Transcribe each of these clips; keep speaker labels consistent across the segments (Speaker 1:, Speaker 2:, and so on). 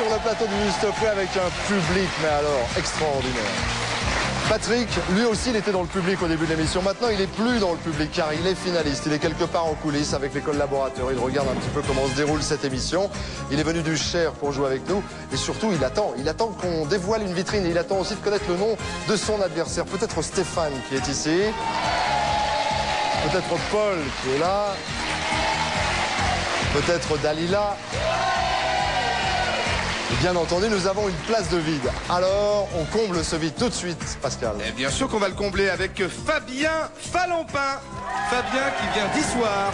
Speaker 1: sur le plateau du Juste Prix avec un public, mais alors, extraordinaire. Patrick, lui aussi, il était dans le public au début de l'émission. Maintenant, il n'est plus dans le public car il est finaliste. Il est quelque part en coulisses avec les collaborateurs. Il regarde un petit peu comment se déroule cette émission. Il est venu du Cher pour jouer avec nous. Et surtout, il attend qu'on dévoile une vitrine. Et il attend aussi de connaître le nom de son adversaire. Peut-être Stéphane qui est ici. Peut-être Paul qui est là. Peut-être Dalila. Bien entendu, nous avons une place de vide. Alors, on comble ce vide tout de suite, Pascal.
Speaker 2: Et bien sûr qu'on va le combler avec Fabien Falampin. Fabien qui vient d'Issoire.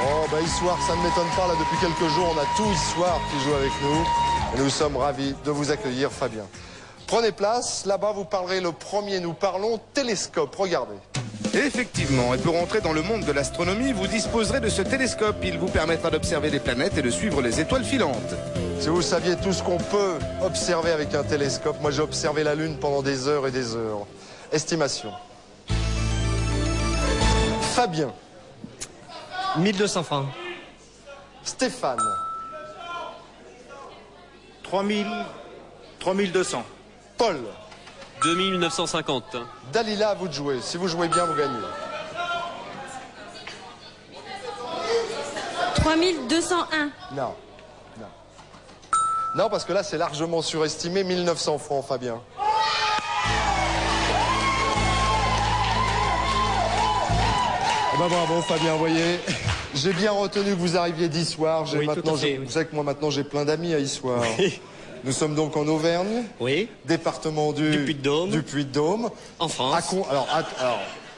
Speaker 1: Oh, bah Issoire, ça ne m'étonne pas. Là, depuis quelques jours, on a tout Issoire qui joue avec nous. Et nous sommes ravis de vous accueillir, Fabien. Prenez place. Là-bas, vous parlerez le premier. Nous parlons télescope. Regardez.
Speaker 2: Et effectivement, et pour rentrer dans le monde de l'astronomie, vous disposerez de ce télescope. Il vous permettra d'observer les planètes et de suivre les étoiles filantes.
Speaker 1: Si vous saviez tout ce qu'on peut observer avec un télescope, moi j'ai observé la Lune pendant des heures et des heures. Estimation. Fabien.
Speaker 3: 1200 francs.
Speaker 1: Stéphane.
Speaker 4: 3200.
Speaker 1: Paul.
Speaker 5: 2950.
Speaker 1: Dalila, à vous de jouer. Si vous jouez bien, vous gagnez.
Speaker 6: 3201.
Speaker 1: Non. Non, parce que là, c'est largement surestimé. 1900 francs, Fabien. Ben bravo, Fabien, vous voyez. J'ai bien retenu que vous arriviez d'Issoire.
Speaker 3: Oui,
Speaker 1: maintenant,
Speaker 3: tout à fait,
Speaker 1: vous savez que moi, maintenant, j'ai plein d'amis à Issoire.
Speaker 3: Oui.
Speaker 1: Nous sommes donc en Auvergne.
Speaker 3: Oui.
Speaker 1: Département du
Speaker 3: Puy-de-Dôme.
Speaker 1: Du Puy-de-Dôme.
Speaker 3: En France.
Speaker 1: Alors,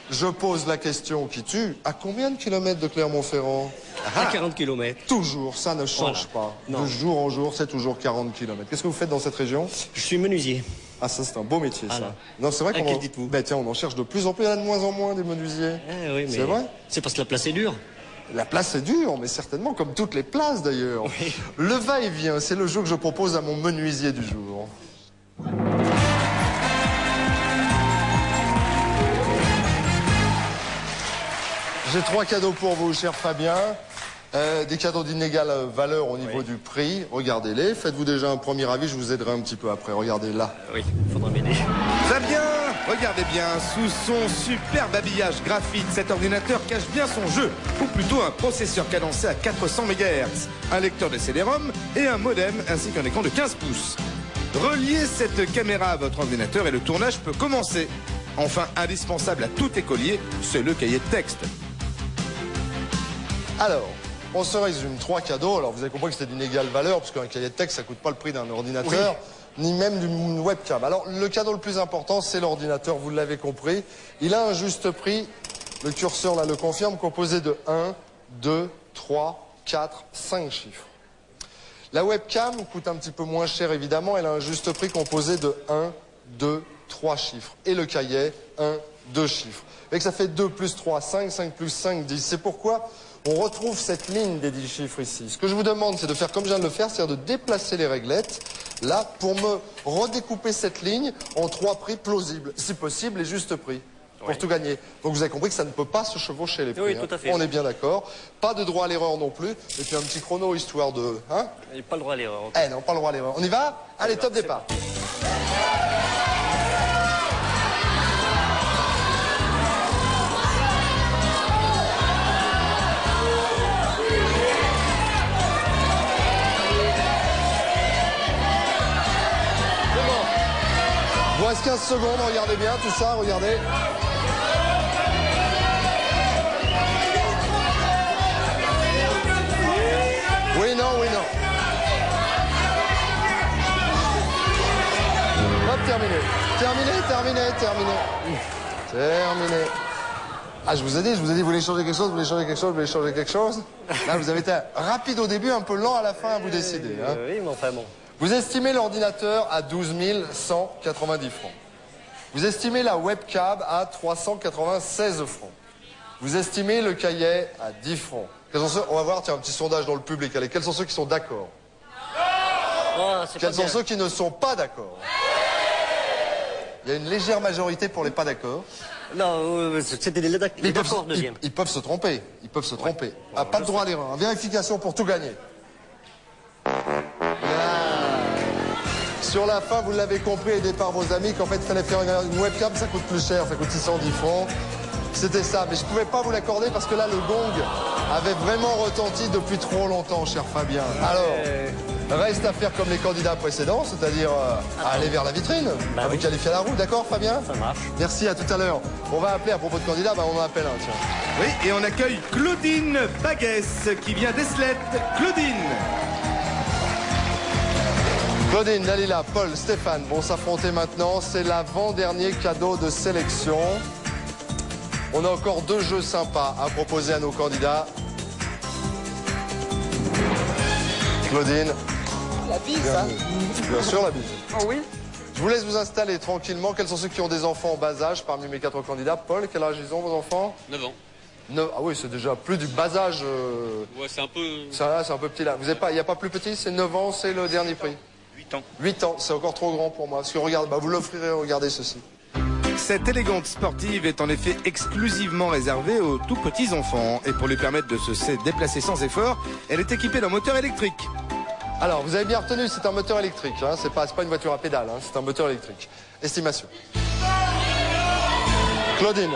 Speaker 1: je pose la question qui tue. À combien de kilomètres de Clermont-Ferrand?
Speaker 3: À 40 km.
Speaker 1: Toujours, ça ne change pas.
Speaker 3: Non.
Speaker 1: De jour en jour, c'est toujours 40 kilomètres. Qu'est-ce que vous faites dans cette région?
Speaker 3: Je suis menuisier.
Speaker 1: Ah, ça, c'est un beau métier, ça.
Speaker 3: Voilà.
Speaker 1: Non, c'est vrai
Speaker 3: À
Speaker 1: qu'on
Speaker 3: qui dites-vous?
Speaker 1: Ben, tiens, on en cherche de plus en plus. Il y en a de moins en moins des menuisiers.
Speaker 3: Ah, oui, mais
Speaker 1: C'est vrai?
Speaker 3: C'est parce que la place est dure.
Speaker 1: La place est dure, mais certainement, comme toutes les places, d'ailleurs.
Speaker 3: Oui.
Speaker 1: Le va-et-vient, c'est le jeu que je propose à mon menuisier du jour. J'ai 3 cadeaux pour vous, cher Fabien. Des cadeaux d'inégale valeur au niveau du prix. Regardez-les. Faites-vous déjà un premier avis, je vous aiderai un petit peu après. Regardez là.
Speaker 3: Oui, faudra m'aider.
Speaker 2: Fabien, regardez bien, sous son superbe habillage graphite, cet ordinateur cache bien son jeu, ou plutôt un processeur cadencé à 400 MHz, un lecteur de CD-ROM et un modem, ainsi qu'un écran de 15 pouces. Reliez cette caméra à votre ordinateur et le tournage peut commencer. Enfin, indispensable à tout écolier, c'est le cahier de texte.
Speaker 1: Alors, on se résume. 3 cadeaux. Alors, vous avez compris que c'était d'inégale valeur, parce qu'un cahier de texte, ça coûte pas le prix d'un ordinateur, ni même d'une webcam. Alors, le cadeau le plus important, c'est l'ordinateur, vous l'avez compris. Il a un juste prix, le curseur là le confirme, composé de 1, 2, 3, 4, 5 chiffres. La webcam coûte un petit peu moins cher, évidemment. Elle a un juste prix composé de 1, 2, 3 chiffres. Et le cahier, 1, 2 chiffres. Et que ça fait 2 plus 3, 5, 5 plus 5, 10. C'est pourquoi on retrouve cette ligne des 10 chiffres ici. Ce que je vous demande, c'est de faire comme je viens de le faire, c'est-à-dire de déplacer les réglettes, là, pour me redécouper cette ligne en 3 prix plausibles, si possible, et juste prix, pour tout gagner. Donc vous avez compris que ça ne peut pas se chevaucher les prix.
Speaker 3: Oui, tout à fait.
Speaker 1: On est bien d'accord. Pas de droit à l'erreur non plus. Et puis un petit chrono, histoire de... Hein?
Speaker 3: J'ai pas le droit à l'erreur.
Speaker 1: Eh non, pas le droit à l'erreur. On y va? Allez, top départ. Il reste 15 secondes, regardez bien tout ça, regardez. Oui, non, oui, non. Hop, terminé. Terminé. Ah, je vous ai dit, vous voulez changer quelque chose, vous voulez changer quelque chose. Là, vous avez été rapide au début, un peu lent à la fin à vous décider. Hein.
Speaker 3: Oui, mais enfin bon.
Speaker 1: Vous estimez l'ordinateur à 12 190 francs. Vous estimez la webcam à 396 francs. Vous estimez le cahier à 10 francs. On va voir, tiens, un petit sondage dans le public. Allez, quels sont ceux qui sont d'accord?
Speaker 3: Oh,
Speaker 1: Quels sont ceux qui ne sont pas d'accord? Il y a une légère majorité pour les pas d'accord.
Speaker 3: Non, c'était des d'accord, deuxième.
Speaker 1: Ils peuvent se tromper. Ah, pas de droit à l'erreur. Vérification pour tout gagner. Ah. Sur la fin, vous l'avez compris, aidé par vos amis, qu'en fait, il fallait faire une webcam, ça coûte plus cher, ça coûte 610 francs. C'était ça, mais je ne pouvais pas vous l'accorder parce que là, le gong avait vraiment retenti depuis trop longtemps, cher Fabien. Alors, reste à faire comme les candidats précédents, c'est-à-dire aller vers la vitrine, à vous qualifier à la roue, d'accord Fabien?
Speaker 3: Ça marche.
Speaker 1: Merci, à tout à l'heure. On va appeler à propos de candidats, on en appelle un, tiens.
Speaker 2: Oui, et on accueille Claudine Baguès qui vient d'Eslet. Claudine.
Speaker 1: Claudine, Dalila, Paul, Stéphane vont s'affronter maintenant. C'est l'avant-dernier cadeau de sélection. On a encore 2 jeux sympas à proposer à nos candidats. Claudine.
Speaker 4: La bise, hein?
Speaker 1: Bien sûr, la bise.
Speaker 4: Oh oui.
Speaker 1: Je vous laisse vous installer tranquillement. Quels sont ceux qui ont des enfants en bas âge parmi mes 4 candidats? Paul, quel âge ils ont, vos enfants?
Speaker 5: 9 ans.
Speaker 1: Ah oui, c'est déjà plus du bas âge.
Speaker 5: Ouais, c'est un peu...
Speaker 1: Ça, c'est un peu petit là. Il n'y a pas plus petit, c'est 9 ans, c'est le dernier prix.
Speaker 5: 8 ans.
Speaker 1: 8 ans, c'est encore trop grand pour moi. Parce que regarde, vous l'offrirez, regardez ceci.
Speaker 2: Cette élégante sportive est en effet exclusivement réservée aux tout petits enfants. Et pour lui permettre de se déplacer sans effort, elle est équipée d'un moteur électrique.
Speaker 1: Alors, vous avez bien retenu, c'est un moteur électrique. Hein, c'est pas une voiture à pédale, hein, c'est un moteur électrique. Estimation. Claudine.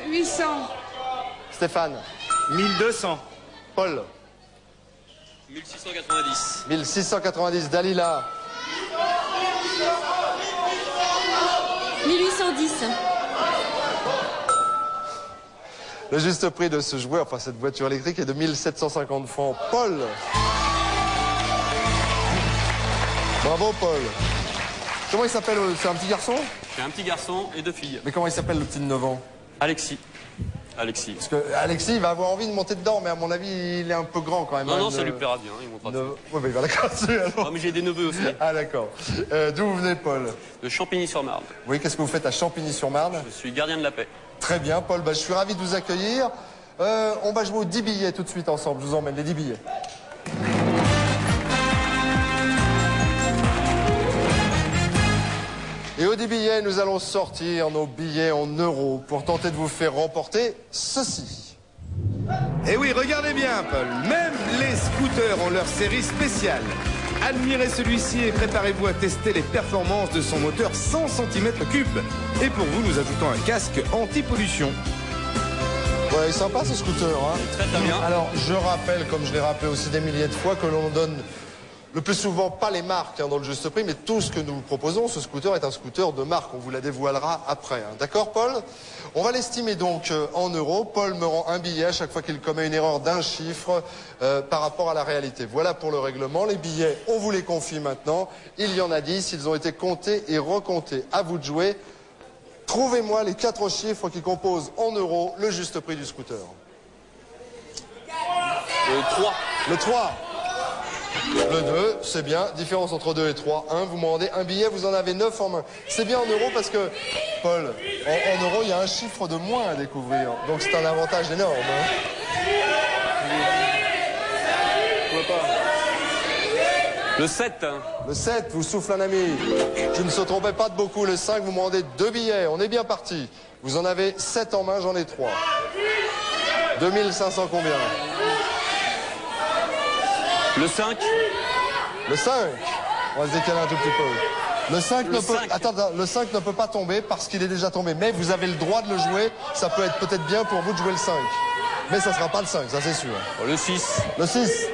Speaker 4: 1800.
Speaker 1: Stéphane.
Speaker 6: 1200.
Speaker 1: Paul.
Speaker 5: 1690.
Speaker 1: 1690. Dalila.
Speaker 7: 1810.
Speaker 1: Le juste prix de ce joueur, enfin cette voiture électrique, est de 1750 francs. Paul. Bravo Paul. Comment il s'appelle? C'est un petit garçon?
Speaker 5: J'ai un petit garçon et 2 filles.
Speaker 1: Mais comment il s'appelle le petit de 9 ans?
Speaker 5: Alexis.
Speaker 1: Parce que Alexis, il va avoir envie de monter dedans, mais à mon avis, il est un peu grand quand même.
Speaker 5: Non, ça lui plaira bien, il montera dessus.
Speaker 1: Oui, mais il va la casser alors.
Speaker 5: Ah, mais j'ai des neveux aussi.
Speaker 1: Ah d'accord. D'où vous venez, Paul?
Speaker 5: De Champigny-sur-Marne.
Speaker 1: Oui, qu'est-ce que vous faites à Champigny-sur-Marne?
Speaker 5: Je suis gardien de la paix.
Speaker 1: Très bien, Paul, je suis ravi de vous accueillir. On va jouer aux 10 billets tout de suite ensemble. Je vous emmène les 10 billets. Et aux 10 billets, nous allons sortir nos billets en euros pour tenter de vous faire remporter ceci.
Speaker 2: Et oui, regardez bien, Paul. Même les scooters ont leur série spéciale. Admirez celui-ci et préparez-vous à tester les performances de son moteur 100 cm3. Et pour vous, nous ajoutons un casque anti-pollution.
Speaker 1: Ouais, il est sympa ce scooter, hein.
Speaker 5: Très très bien.
Speaker 1: Alors, je rappelle, comme je l'ai rappelé aussi des milliers de fois, que l'on donne le plus souvent pas les marques dans le juste prix, mais tout ce que nous vous proposons, ce scooter est un scooter de marque. On vous la dévoilera après. Hein. D'accord, Paul? On va l'estimer donc en euros. Paul me rend un billet à chaque fois qu'il commet une erreur d'un chiffre par rapport à la réalité. Voilà pour le règlement. Les billets, on vous les confie maintenant. Il y en a 10. Ils ont été comptés et recomptés. À vous de jouer. Trouvez-moi les 4 chiffres qui composent en euros le juste prix du scooter.
Speaker 5: Le 3.
Speaker 1: Le 3. Le 2, c'est bien. Différence entre 2 et 3. 1, vous m'en rendez un billet, vous en avez 9 en main. C'est bien en euros parce que, Paul, en euros, il y a un chiffre de moins à découvrir. Donc c'est un avantage énorme. Hein.
Speaker 5: Le 7.
Speaker 1: Le 7, vous souffle un ami. Je ne se trompais pas de beaucoup. Le 5, vous me rendez 2 billets. On est bien parti. Vous en avez 7 en main, j'en ai 3. 2500 combien?
Speaker 5: Le 5.
Speaker 1: Le 5. On va se décaler un tout petit peu. Le 5 ne peut... Attends, le 5 ne peut pas tomber parce qu'il est déjà tombé. Mais vous avez le droit de le jouer. Ça peut être peut-être bien pour vous de jouer le 5. Mais ça ne sera pas le 5, ça c'est sûr.
Speaker 5: Le 6.
Speaker 1: Le 6.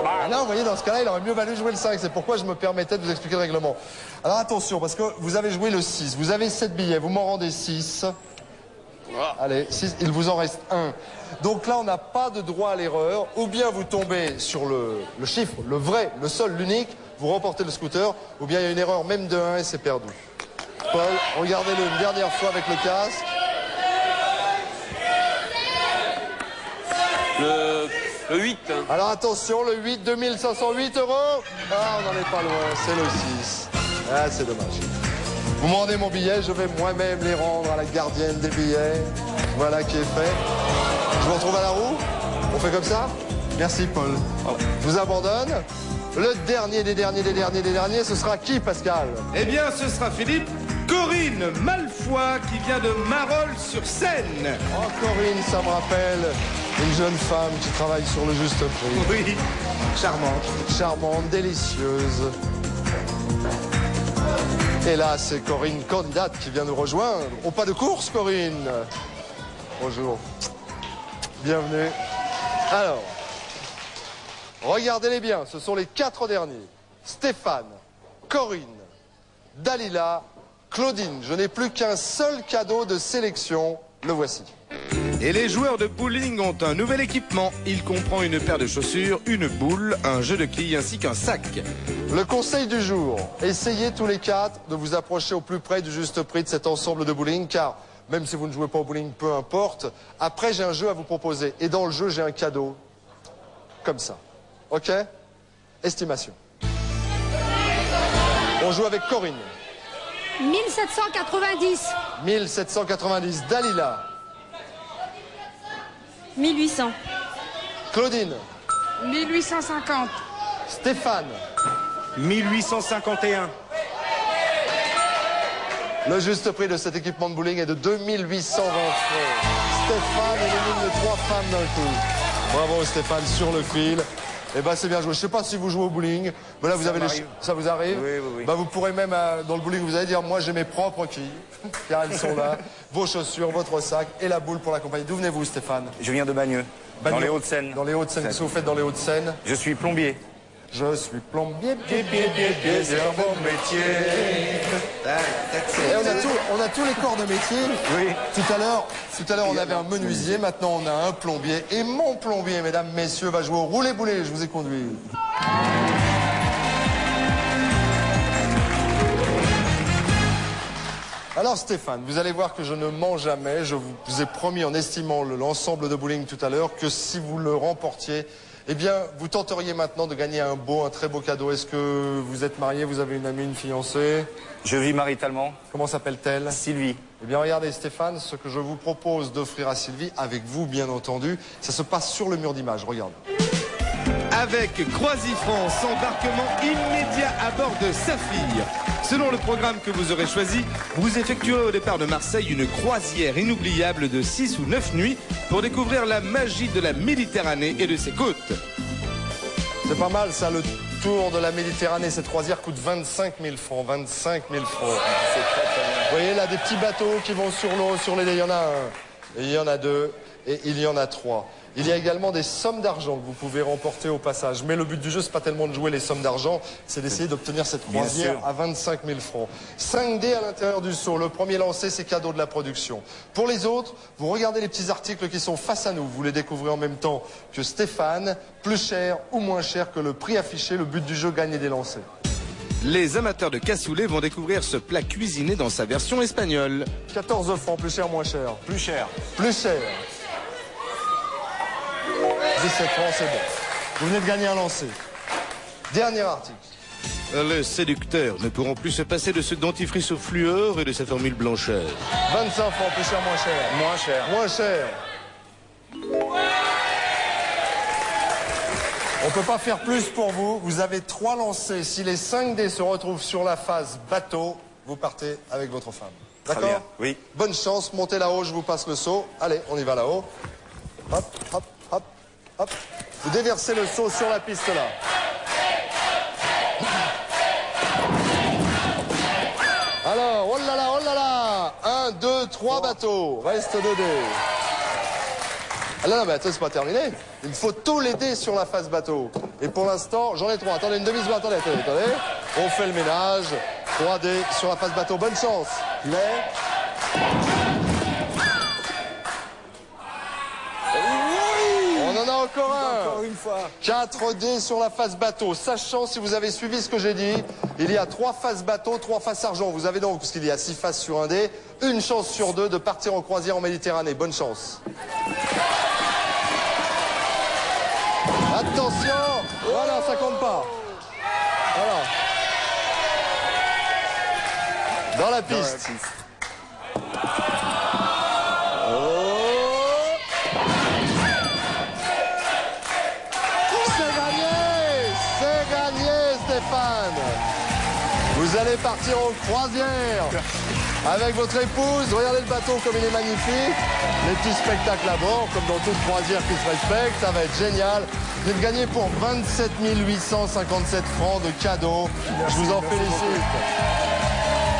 Speaker 1: Ah là, vous voyez, dans ce cas-là, il aurait mieux valu jouer le 5. C'est pourquoi je me permettais de vous expliquer le règlement. Alors attention, parce que vous avez joué le 6. Vous avez 7 billets. Vous m'en rendez 6. Allez, 6, il vous en reste 1. Donc là, on n'a pas de droit à l'erreur. Ou bien vous tombez sur le chiffre, le vrai, le seul, l'unique, vous remportez le scooter, ou bien il y a une erreur même de 1 et c'est perdu. Paul, regardez-le une dernière fois avec le casque.
Speaker 5: Le 8.
Speaker 1: Alors attention, le 8, 2508 €. Ah, on n'en est pas loin, c'est le 6. Ah, c'est dommage. Vous me rendez mon billet, je vais moi-même les rendre à la gardienne des billets. Voilà qui est fait. Je vous retrouve à la roue. On fait comme ça? Merci, Paul. Je vous abandonne. Le dernier des derniers, ce sera qui, Pascal?
Speaker 2: Eh bien, ce sera Philippe Corinne Malfoy qui vient de Marolles-sur-Seine.
Speaker 1: Oh, Corinne, ça me rappelle une jeune femme qui travaille sur le juste prix.
Speaker 2: Oui, charmante.
Speaker 1: Charmante, délicieuse. Et là, c'est Corinne, candidate, qui vient nous rejoindre. Au pas de course, Corinne. Bonjour. Bienvenue. Alors, regardez-les bien, ce sont les 4 derniers. Stéphane, Corinne, Dalila, Claudine. Je n'ai plus qu'un seul cadeau de sélection. Le voici.
Speaker 2: Et les joueurs de bowling ont un nouvel équipement. Il comprend une paire de chaussures, une boule, un jeu de quilles ainsi qu'un sac.
Speaker 1: Le conseil du jour, essayez tous les 4 de vous approcher au plus près du juste prix de cet ensemble de bowling, car même si vous ne jouez pas au bowling, peu importe, après j'ai un jeu à vous proposer. Et dans le jeu, j'ai un cadeau. Comme ça. Ok? Estimation. On joue avec Corinne.
Speaker 6: 1790.
Speaker 1: 1790. Dalila.
Speaker 6: 1800.
Speaker 1: Claudine.
Speaker 4: 1850.
Speaker 1: Stéphane.
Speaker 5: 1851.
Speaker 1: Le juste prix de cet équipement de bowling est de 2820 francs. Stéphane élimine les 3 femmes d'un coup. Bravo Stéphane, sur le fil. Eh ben c'est bien joué. Je sais pas si vous jouez au bowling, mais là vous avez ça vous arrive.
Speaker 5: Oui.
Speaker 1: Bah, vous pourrez même dans le bowling vous allez dire moi j'ai mes propres quilles car elles sont là, vos chaussures, votre sac et la boule pour l'accompagner. D'où venez-vous Stéphane?
Speaker 5: Je viens de Bagneux, dans les Hauts-de-Seine.
Speaker 1: Dans les Hauts-de-Seine. Qu'est-ce que vous faites dans les Hauts-de-Seine?
Speaker 5: Je suis plombier.
Speaker 1: Je suis plombier, c'est un bon métier. Et on a tous les corps de métier.
Speaker 5: Oui.
Speaker 1: Tout à l'heure, on avait un menuisier, maintenant on a un plombier. Et mon plombier, mesdames, messieurs, va jouer au roulé-boulé. Je vous ai conduit. Alors Stéphane, vous allez voir que je ne mens jamais. Je vous ai promis en estimant l'ensemble de bowling tout à l'heure que si vous le remportiez, eh bien, vous tenteriez maintenant de gagner un très beau cadeau. Est-ce que vous êtes marié, vous avez une amie, une fiancée?
Speaker 5: Je vis maritalement.
Speaker 1: Comment s'appelle-t-elle?
Speaker 5: Sylvie.
Speaker 1: Eh bien, regardez Stéphane, ce que je vous propose d'offrir à Sylvie, avec vous bien entendu, ça se passe sur le mur d'image, regarde.
Speaker 2: Avec CroisiFrance, embarquement immédiat à bord de Saphir. Selon le programme que vous aurez choisi, vous effectuerez au départ de Marseille une croisière inoubliable de 6 ou 9 nuits pour découvrir la magie de la Méditerranée et de ses côtes.
Speaker 1: C'est pas mal ça, le tour de la Méditerranée. Cette croisière coûte 25 000 francs. 25 000 francs.
Speaker 5: C'est très bien.
Speaker 1: Vous voyez là des petits bateaux qui vont sur l'eau, sur les... Il y en a un, et il y en a 2, et il y en a 3. Il y a également des sommes d'argent que vous pouvez remporter au passage. Mais le but du jeu, c'est pas tellement de jouer les sommes d'argent, c'est d'essayer d'obtenir cette croisière à 25 000 francs. 5 dés à l'intérieur du seau. Le premier lancé, c'est cadeau de la production. Pour les autres, vous regardez les petits articles qui sont face à nous. Vous les découvrez en même temps que Stéphane. Plus cher ou moins cher que le prix affiché. Le but du jeu, gagner des lancers.
Speaker 2: Les amateurs de cassoulet vont découvrir ce plat cuisiné dans sa version espagnole. 14
Speaker 1: francs, plus cher, moins cher.
Speaker 5: Plus cher.
Speaker 1: Plus cher. 17 francs, c'est bon. Vous venez de gagner un lancer. Dernier article.
Speaker 2: Les séducteurs ne pourront plus se passer de ce dentifrice au fluor et de sa formule blancheur.
Speaker 1: 25 francs, plus cher, moins cher.
Speaker 5: Moins cher.
Speaker 1: Moins cher. On peut pas faire plus pour vous. Vous avez 3 lancers. Si les 5 dés se retrouvent sur la phase bateau, vous partez avec votre femme. D'accord?
Speaker 5: Oui.
Speaker 1: Bonne chance. Montez là-haut, je vous passe le seau. Allez, on y va là-haut. Hop, hop, hop, hop. Vous déversez le seau sur la piste là. Alors, oh là là, oh là là. 1, 2, 3 bateaux. Reste 2 dés. Ah non, mais attends, c'est pas terminé. Il faut tous les dés sur la face bateau. Et pour l'instant, j'en ai 3. Attendez, une demi-seconde. Attendez. On fait le ménage. 3 dés sur la face bateau. Bonne chance. Mais... On en a encore un.
Speaker 5: Encore une fois.
Speaker 1: 4 dés sur la face bateau. Sachant, si vous avez suivi ce que j'ai dit, il y a 3 faces bateau, 3 faces argent. Vous avez donc, puisqu'il y a 6 faces sur un dé, une chance sur 2 de partir en croisière en Méditerranée. Bonne chance. Attention. Voilà, ça compte pas. Voilà. Dans la piste. Vous allez partir en croisière avec votre épouse. Regardez le bateau comme il est magnifique. Les petits spectacles à bord, comme dans toute croisière qui se respecte. Ça va être génial. Vous êtes gagné pour 27 857 francs de cadeaux. Je vous en félicite.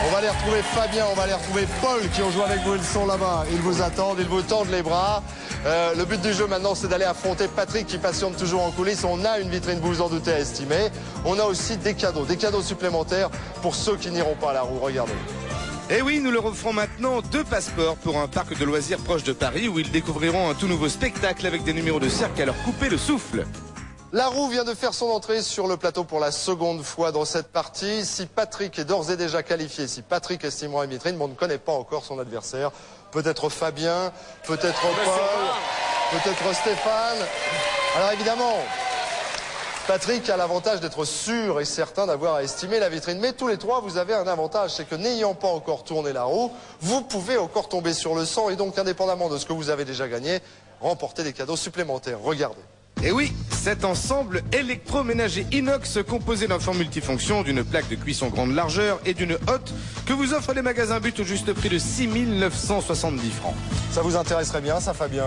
Speaker 1: On va aller retrouver Fabien, on va aller retrouver Paul qui ont joué avec vous. Ils sont là-bas. Ils vous attendent, ils vous tendent les bras. Le but du jeu maintenant, c'est d'aller affronter Patrick qui patiente toujours en coulisses. On a une vitrine, vous vous en doutez, à estimer. On a aussi des cadeaux supplémentaires pour ceux qui n'iront pas à la roue. Regardez.
Speaker 2: Et oui, nous leur offrons maintenant 2 passeports pour un parc de loisirs proche de Paris où ils découvriront un tout nouveau spectacle avec des numéros de cirque à leur couper le souffle.
Speaker 1: La roue vient de faire son entrée sur le plateau pour la seconde fois dans cette partie. Si Patrick est d'ores et déjà qualifié, si Patrick estimera une vitrine, mais on ne connaît pas encore son adversaire. Peut-être Fabien, peut-être Paul, peut-être Stéphane. Alors évidemment, Patrick a l'avantage d'être sûr et certain d'avoir à estimer la vitrine. Mais tous les trois, vous avez un avantage, c'est que n'ayant pas encore tourné la roue, vous pouvez encore tomber sur le sang et donc, indépendamment de ce que vous avez déjà gagné, remporter des cadeaux supplémentaires. Regardez.
Speaker 2: Et oui, cet ensemble électroménager inox composé d'un fort multifonction, d'une plaque de cuisson grande largeur et d'une hotte que vous offrent les magasins But au juste prix de 6 970 francs.
Speaker 1: Ça vous intéresserait bien, ça, Fabien?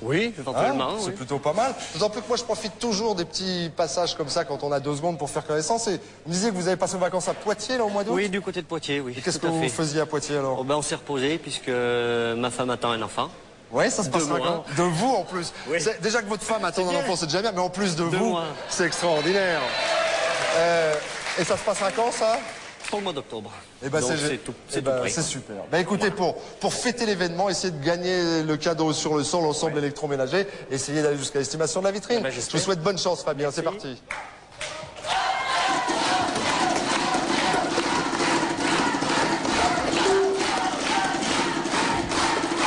Speaker 3: Oui, éventuellement.
Speaker 1: C'est
Speaker 3: Oui.
Speaker 1: plutôt pas mal. D'autant plus que moi, je profite toujours des petits passages comme ça quand on a 2 secondes pour faire connaissance. Et vous me disiez que vous avez passé vos vacances à Poitiers, là, au mois d'août?
Speaker 3: Oui, du côté de Poitiers, oui.
Speaker 1: Et qu'est-ce que
Speaker 3: tout à
Speaker 1: vous
Speaker 3: fait.
Speaker 1: faisiez à Poitiers, alors?
Speaker 3: Oh, ben, on s'est reposé puisque ma femme attend un enfant.
Speaker 1: Oui, ça se passe
Speaker 3: mois.
Speaker 1: quand? De vous, en plus.
Speaker 3: Oui.
Speaker 1: Déjà que votre femme attend un enfant, c'est déjà bien, mais en plus de vous,
Speaker 3: mois.
Speaker 1: c'est extraordinaire. Et ça se passera quand, ça?
Speaker 3: Pour le mois d'octobre.
Speaker 1: Eh ben,
Speaker 3: Donc, c'est tout prêt.
Speaker 1: c'est super. Ben, écoutez, pour fêter l'événement, essayez de gagner le cadeau sur le sol, l'ensemble électroménager. Essayez d'aller jusqu'à l'estimation de la vitrine.
Speaker 3: Eh ben,
Speaker 1: je vous souhaite bonne chance, Fabien. C'est parti.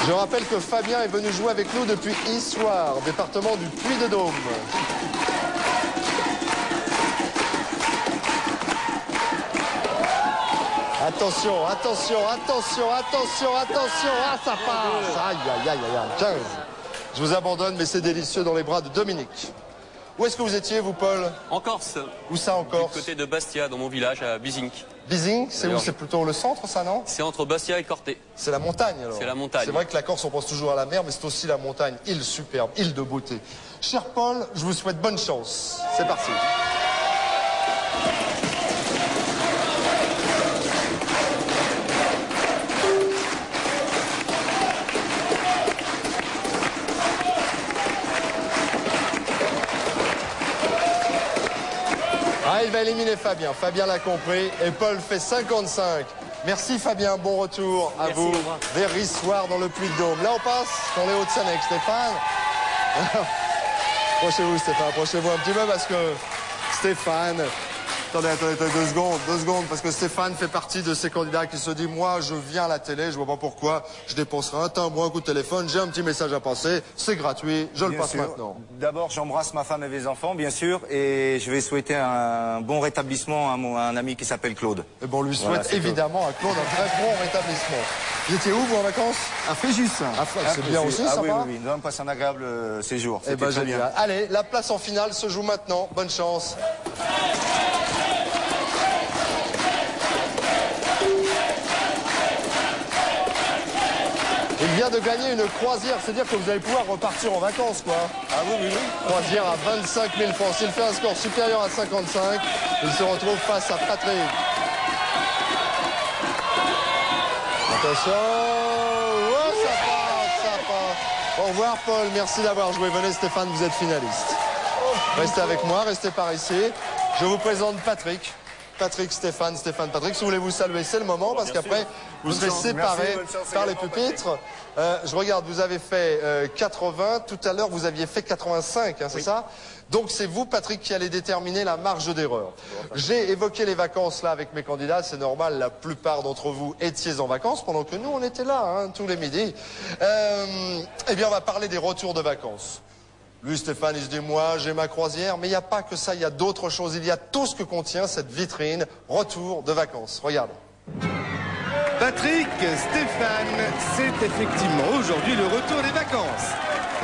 Speaker 1: Je rappelle que Fabien est venu jouer avec nous depuis Issoire, département du Puy-de-Dôme. Attention, attention, attention, attention, attention. Ah, ça passe. Aïe, aïe, aïe, aïe, 15. Je vous abandonne, mais c'est délicieux dans les bras de Dominique. Où est-ce que vous étiez, vous, Paul?
Speaker 6: En Corse.
Speaker 1: Où ça, en Corse?
Speaker 6: Du côté de Bastia, dans mon village, à Bizink.
Speaker 1: Bizink, c'est où?
Speaker 6: Alors,
Speaker 1: C'est plutôt le centre, ça, non?
Speaker 6: C'est entre Bastia et Corté.
Speaker 1: C'est la montagne, alors.
Speaker 6: C'est la montagne.
Speaker 1: C'est vrai que la Corse, on pense toujours à la mer, mais c'est aussi la montagne. Île superbe, île de beauté. Cher Paul, je vous souhaite bonne chance. C'est parti. Ah, il va éliminer Fabien. Fabien l'a compris. Et Paul fait 55. Merci Fabien, bon retour à
Speaker 3: Merci,
Speaker 1: vous.
Speaker 3: au revoir.
Speaker 1: Vers Issoire dans le Puy-de-Dôme. Là, on passe dans les Hauts-de-Seine avec Stéphane. Approchez-vous, Stéphane. Approchez-vous un petit peu parce que Stéphane... Attendez, 2 secondes, parce que Stéphane fait partie de ces candidats qui se dit, moi, je viens à la télé, je vois pas pourquoi, je dépenserai un timbre, un coup de téléphone, j'ai un petit message à passer, c'est gratuit, je le
Speaker 5: Bien
Speaker 1: passe
Speaker 5: sûr.
Speaker 1: maintenant.
Speaker 5: D'abord, j'embrasse ma femme et mes enfants, bien sûr, et je vais souhaiter un bon rétablissement à un ami qui s'appelle Claude.
Speaker 1: Et bon, on lui
Speaker 5: Voilà,
Speaker 1: souhaite
Speaker 5: c'est
Speaker 1: évidemment à Claude un très bon rétablissement. Vous étiez où, vous, en vacances?
Speaker 5: À Fréjus.
Speaker 1: C'est bien aussi,
Speaker 5: ah,
Speaker 1: sympa.
Speaker 5: oui, oui, oui, nous avons passé un agréable séjour.
Speaker 1: Eh
Speaker 5: C'était
Speaker 1: ben,
Speaker 5: très
Speaker 1: génial.
Speaker 5: bien.
Speaker 1: Allez, la place en finale se joue maintenant. Bonne chance. Il vient de gagner une croisière, c'est-à-dire que vous allez pouvoir repartir en vacances, quoi.
Speaker 5: Ah oui, oui, oui.
Speaker 1: Croisière à 25 000 francs. S'il fait un score supérieur à 55, il se retrouve face à Patrick. Attention. Oh, ça passe, ça passe. Au revoir, Paul. Merci d'avoir joué. Venez, Stéphane, vous êtes finaliste. Restez avec moi, restez par ici. Je vous présente Patrick. Patrick, Stéphane, Stéphane, Patrick. Si vous voulez vous saluer, c'est le moment, parce qu'après, vous serez séparés par les pupitres. Je regarde, vous avez fait 80. Tout à l'heure, vous aviez fait 85, hein, c'est ça? Donc, c'est vous, Patrick, qui allez déterminer la marge d'erreur. J'ai évoqué les vacances, là, avec mes candidats. C'est normal, la plupart d'entre vous étiez en vacances, pendant que nous, on était là, hein, tous les midis. Eh bien, on va parler des retours de vacances. Lui, Stéphane, il se dit, moi, j'ai ma croisière, mais il n'y a pas que ça, il y a d'autres choses. Il y a tout ce que contient cette vitrine retour de vacances. Regarde.
Speaker 2: Patrick, Stéphane, c'est effectivement aujourd'hui le retour des vacances.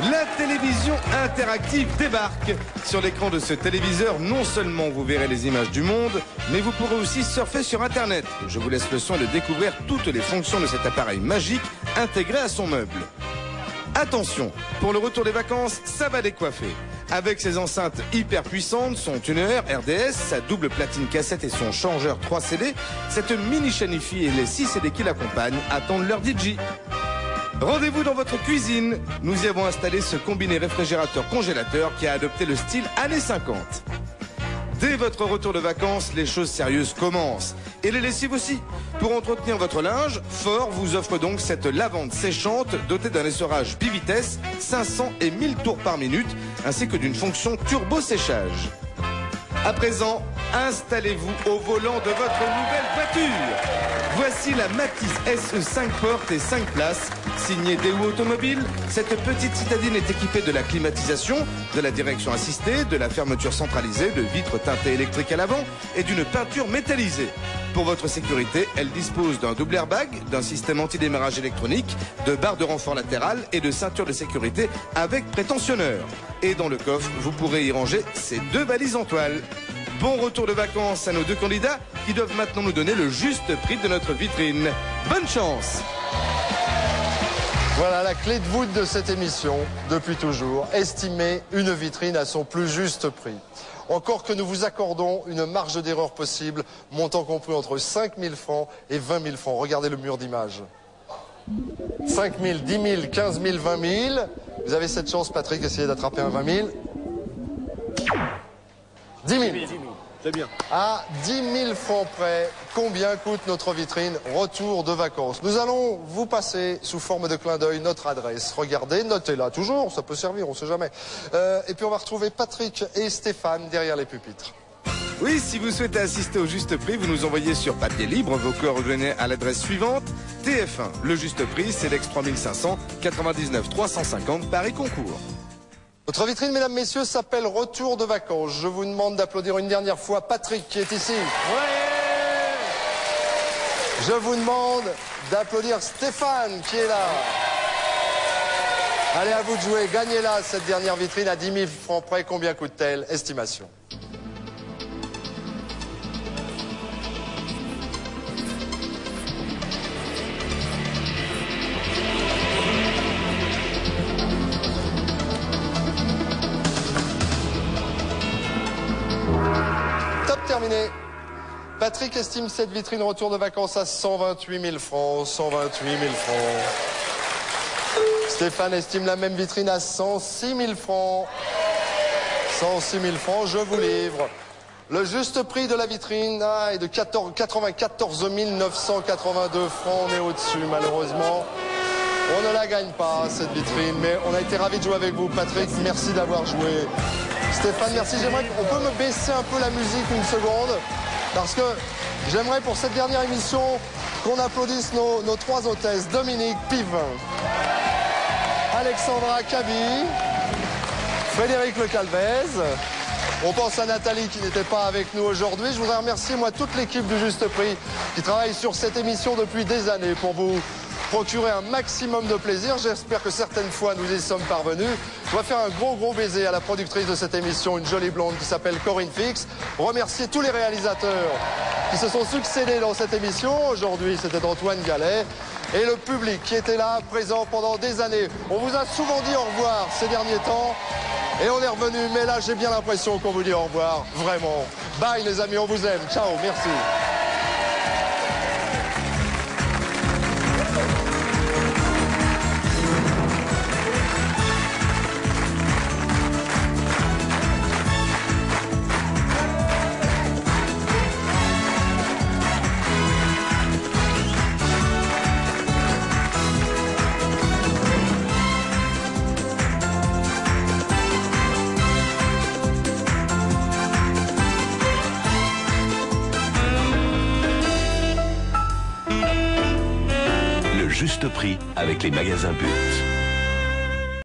Speaker 2: La télévision interactive débarque. Sur l'écran de ce téléviseur, non seulement vous verrez les images du monde, mais vous pourrez aussi surfer sur Internet. Je vous laisse le soin de découvrir toutes les fonctions de cet appareil magique intégré à son meuble. Attention, pour le retour des vacances, ça va décoiffer. Avec ses enceintes hyper puissantes, son tuner RDS, sa double platine cassette et son changeur 3 CD, cette mini chaîne hi-fi et les 6 CD qui l'accompagnent attendent leur DJ. Rendez-vous dans votre cuisine. Nous y avons installé ce combiné réfrigérateur-congélateur qui a adopté le style années 50. Dès votre retour de vacances, les choses sérieuses commencent. Et les lessives aussi. Pour entretenir votre linge, Ford vous offre donc cette lavande séchante dotée d'un essorage bivitesse, 500 et 1000 tours par minute, ainsi que d'une fonction turbo-séchage. À présent, installez-vous au volant de votre nouvelle voiture. Voici la Matiz SE 5 portes et 5 places, signée Daewoo Automobile. Cette petite citadine est équipée de la climatisation, de la direction assistée, de la fermeture centralisée, de vitres teintées électriques à l'avant et d'une peinture métallisée. Pour votre sécurité, elle dispose d'un double airbag, d'un système anti-démarrage électronique, de barres de renfort latérales et de ceintures de sécurité avec prétensionneur. Et dans le coffre, vous pourrez y ranger ces 2 valises en toile. Bon retour de vacances à nos 2 candidats qui doivent maintenant nous donner le juste prix de notre vitrine. Bonne chance!
Speaker 1: Voilà la clé de voûte de cette émission, depuis toujours, estimer une vitrine à son plus juste prix. Encore que nous vous accordons une marge d'erreur possible, montant compris entre 5 000 francs et 20 000 francs. Regardez le mur d'image. 5 000, 10 000, 15 000, 20 000. Vous avez cette chance, Patrick, essayez d'attraper un 20 000. 10 000.
Speaker 2: C'est bien.
Speaker 1: À 10 000 francs près, combien coûte notre vitrine retour de vacances? Nous allons vous passer sous forme de clin d'œil notre adresse. Regardez, notez-la toujours, ça peut servir, on ne sait jamais. Et puis on va retrouver Patrick et Stéphane derrière les pupitres.
Speaker 2: Oui, si vous souhaitez assister au juste prix, vous nous envoyez sur papier libre vos coordonnées à l'adresse suivante. TF1, le juste prix, CEDEX 3500, 99 350, Paris Concours.
Speaker 1: Notre vitrine, mesdames, messieurs, s'appelle Retour de vacances. Je vous demande d'applaudir une dernière fois Patrick qui est ici. Ouais. Je vous demande d'applaudir Stéphane qui est là. Allez, à vous de jouer. Gagnez-la, cette dernière vitrine à 10 000 francs près. Combien coûte-t-elle? Estimation. Terminé. Patrick estime cette vitrine retour de vacances à 128 000 francs. 128 000 francs. Stéphane estime la même vitrine à 106 000 francs. 106 000 francs, je vous livre. Le juste prix de la vitrine est de 94 982 francs. On est au-dessus, malheureusement. On ne la gagne pas, cette vitrine, mais on a été ravis de jouer avec vous. Patrick, merci d'avoir joué. Stéphane, merci. J'aimerais qu'on peut me baisser un peu la musique une seconde, parce que j'aimerais pour cette dernière émission qu'on applaudisse nos 3 hôtesses. Dominique Pivin, Alexandra Cabi, Frédéric Le Calvez. On pense à Nathalie qui n'était pas avec nous aujourd'hui. Je voudrais remercier moi toute l'équipe du Juste Prix qui travaille sur cette émission depuis des années pour vous procurer un maximum de plaisir. J'espère que certaines fois nous y sommes parvenus. Je dois faire un gros baiser à la productrice de cette émission, une jolie blonde qui s'appelle Corinne Fix. Remercier tous les réalisateurs qui se sont succédés dans cette émission. Aujourd'hui, c'était Antoine Gallet. Et le public qui était là, présent pendant des années. On vous a souvent dit au revoir ces derniers temps. Et on est revenu, mais là j'ai bien l'impression qu'on vous dit au revoir, vraiment. Bye les amis, on vous aime, ciao, merci.
Speaker 7: Juste prix avec les magasins But.